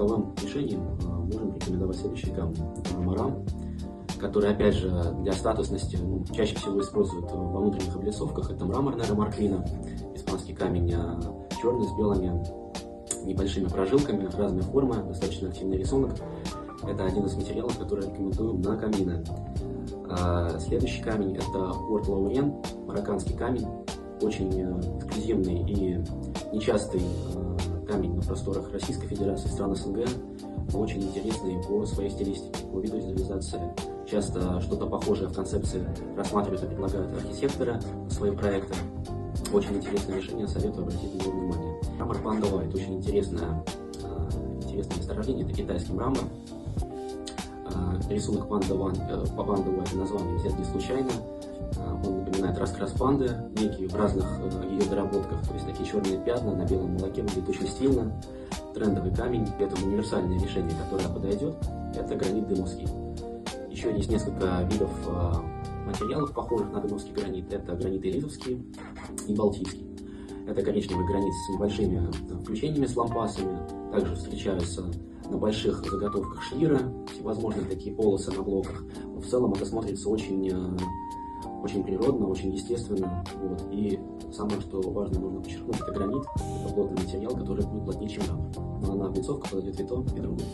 бытовым решением можем рекомендовать следующие камни. Это мраморам, которые, опять же, для статусности чаще всего используют во внутренних облицовках. Это мраморная ромарквина, испанский камень, черный с белыми небольшими прожилками, разной формы, достаточно активный рисунок. Это один из материалов, который рекомендуем на камины. Следующий камень — это Порт Лаурен, марокканский камень, очень эксклюзивный и нечастый камень на просторах Российской Федерации, стран СНГ, но очень интересный по своей стилистике, по виду визуализации. Часто что-то похожее в концепции рассматривают и предлагают архитекторы свои проекты. Очень интересное решение, советую обратить на него внимание. Мрамор Панда Уайт, очень интересное месторождение, это китайский мрамор. Рисунок Панда Уайт, название взят не случайно. Он напоминает раскрас панды, некий в разных ее доработках, то есть такие черные пятна на белом молоке, выглядит очень стильно. Трендовый камень, это универсальное решение, которое подойдет, это гранит дымовский. Еще есть несколько видов материалов, похожих на дымовский гранит. Это гранит элизовский и балтийский. Это коричневый гранит с небольшими включениями, с лампасами. Также встречаются на больших заготовках швира, всевозможные такие полосы на блоках. Но в целом это смотрится очень природно, очень естественно. Вот. И самое, что важно, нужно подчеркнуть, это гранит. Это плотный материал, который будет плотнее, чем мрамор. Но на облицовку подойдет и то, и другое.